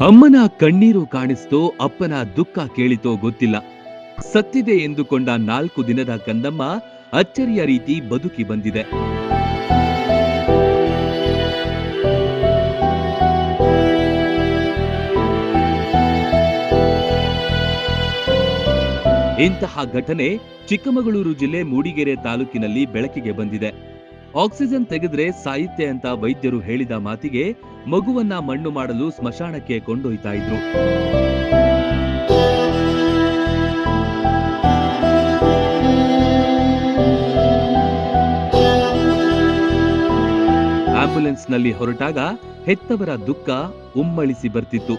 ಅಮ್ಮನ ಕಣ್ಣೀರು ಕಾಣಿಸ್ತೋ ಅಪ್ಪನ ದುಃಖ ಕೇಳಿತೋ ಗೊತ್ತಿಲ್ಲ. ಸತ್ತಿದೆ ಎಂದುಕೊಂಡ 4 ದಿನದ ಕಂದಮ್ಮ ಅಚ್ಚರಿಯ ರೀತಿ ಬದುಕಿ ಬಂದಿದೆ. ಇಂತಹ ಘಟನೆ ಚಿಕ್ಕಮಗಳೂರು ಜಿಲ್ಲೆ ಮೂಡಿಗೆರೆ ತಾಲೂಕಿನಲ್ಲಿ ಬೆಳಕಿಗೆ ಬಂದಿದೆ. ಆಕ್ಸಿಜನ್ ತೆಗೆದ್ರೆ ಸಾಯುತ್ತೆ ಅಂತ ವೈದ್ಯರು ಹೇಳಿದ ಮಾತಿಗೆ ಮಗುವನ್ನ ಮಣ್ಣು ಮಾಡಲು ಸ್ಮಶಾನಕ್ಕೆ ಕೊಂಡೊಯ್ತಾ ಇದ್ರು. ಆಂಬ್ಯುಲೆನ್ಸ್ನಲ್ಲಿ ಹೊರಟಾಗ ಹೆತ್ತವರ ದುಃಖ ಉಮ್ಮಳಿಸಿ ಬರ್ತಿತ್ತು.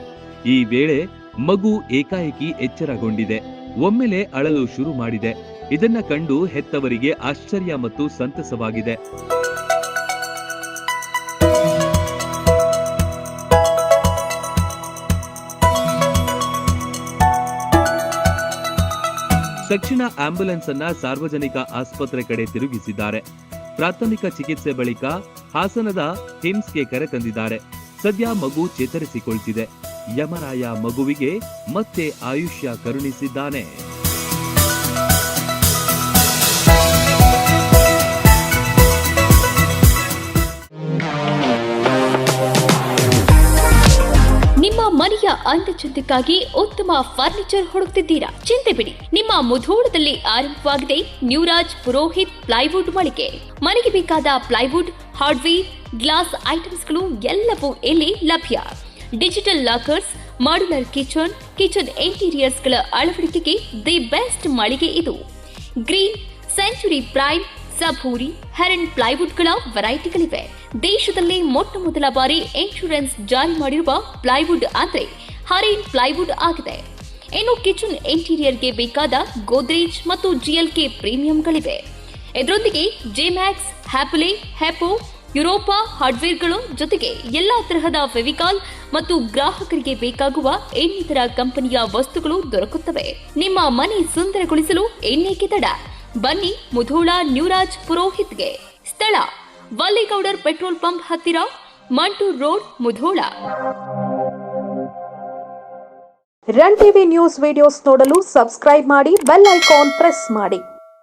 ಈ ವೇಳೆ ಮಗು ಏಕಾಏಕಿ ಎಚ್ಚರಗೊಂಡಿದೆ. ಒಮ್ಮೆಲೆ ಅಳಲು ಶುರು ಮಾಡಿದೆ. ಇದನ್ನ ಕಂಡು ಹೆತ್ತವರಿಗೆ ಆಶ್ಚರ್ಯ ಮತ್ತು ಸಂತಸವಾಗಿದೆ. ತಕ್ಷಣ ಆಂಬ್ಯುಲೆನ್ಸ್ ಅನ್ನ ಸಾರ್ವಜನಿಕ ಆಸ್ಪತ್ರೆ ಕಡೆ ತಿರುಗಿಸಿದ್ದಾರೆ. ಪ್ರಾಥಮಿಕ ಚಿಕಿತ್ಸೆ ಬಳಿಕ ಹಾಸನದ ಹಿಮ್ಸ್ಗೆ ಕರೆತಂದಿದ್ದಾರೆ. ಸದ್ಯ ಮಗು ಚೇತರಿಸಿಕೊಳ್ತಿದೆ. ಯಮರಾಯ ಮಗುವಿಗೆ ಮತ್ತೆ ಆಯುಷ್ಯ ಕರುಣಿಸಿದ್ದಾನೆ. ನಿಮ್ಮ ಮನೆಯ ಅಂದಚಂದಕ್ಕಾಗಿ ಉತ್ತಮ ಫರ್ನಿಚರ್ ಹುಡುಕ್ತಿದ್ದೀರಾ? ಚಿಂತೆ ಬಿಡಿ, ನಿಮ್ಮ ಮುಧೋಳದಲ್ಲಿ ಆರಂಭವಾಗಿದೆ ನ್ಯೂರಾಜ್ ಪುರೋಹಿತ್ ಪ್ಲೈವುಡ್ ಮಳಿಗೆ. ಮನೆಗೆ ಬೇಕಾದ ಪ್ಲೈವುಡ್, ಹಾರ್ಡ್ವೇರ್, ಗ್ಲಾಸ್ ಐಟಮ್ಸ್ಗಳು ಎಲ್ಲವೂ ಇಲ್ಲಿ ಲಭ್ಯ. ಡಿಜಿಟಲ್ ಲಾಕರ್ಸ್, ಮಾಡ್ಯುಲರ್ ಕಿಚನ್ ಇಂಟೀರಿಯರ್ಸ್ಗಳ ಅಳವಡಿಕೆಗೆ ದಿ ಬೆಸ್ಟ್ ಮಳಿಗೆ ಇದು. ಗ್ರೀನ್, ಸೆಂಚುರಿ ಪ್ರೈಮ್, ಸಭೂರಿ, ಹೆರನ್ ಪ್ಲೈವುಡ್ಗಳ ವೆರೈಟಿಗಳಿವೆ. ದೇಶದಲ್ಲಿ ಮೊಟ್ಟ ಮೊದಲ ಬಾರಿ ಇನ್ಶೂರೆನ್ಸ್ ಜಾರಿ ಮಾಡಿರುವ ಪ್ಲೈವುಡ್ ಅಂದ್ರೆ ಹರಿನ್ ಪ್ಲೈವುಡ್ ಆಗಿದೆ. ಇನ್ನು ಕಿಚನ್ ಇಂಟೀರಿಯರ್ಗೆ ಬೇಕಾದ ಗೋದ್ರೇಜ್ ಮತ್ತು ಜಿಎಲ್ಕೆ ಪ್ರೀಮಿಯಂಗಳಿವೆ. ಇದರೊಂದಿಗೆ ಜೆಮ್ಯಾಕ್ಸ್, ಹ್ಯಾಪಲೆ, ಹೆಪೋ, ಯುರೋಪಾ ಹಾರ್ಡ್ವೇರ್ಗಳು ಜೊತೆಗೆ ಎಲ್ಲಾ ತರಹದ ಫೆವಿಕಾಲ್ ಮತ್ತು ಗ್ರಾಹಕರಿಗೆ ಬೇಕಾಗುವ ಇನ್ನಿತರ ಕಂಪನಿಯ ವಸ್ತುಗಳು ದೊರಕುತ್ತವೆ. ನಿಮ್ಮ ಮನೆ ಸುಂದರಗೊಳಿಸಲು ಇನ್ನೇಕೆ ತಡ? ಬನ್ನಿ ಮುಧೋಳ ನ್ಯೂರಾಜ್ ಪುರೋಹಿತ್ಗೆ. ಸ್ಥಳ ವಲ್ಲಿಗೌಡರ್ ಪೆಟ್ರೋಲ್ ಪಂಪ್ ಹತ್ತಿರ, Mantur road, Mudhol. Run TV news videos ನೋಡಲು ಸಬ್ಸ್ಕ್ರೈಬ್ ಮಾಡಿ, ಬೆಲ್ ಐಕಾನ್ ಪ್ರೆಸ್ ಮಾಡಿ.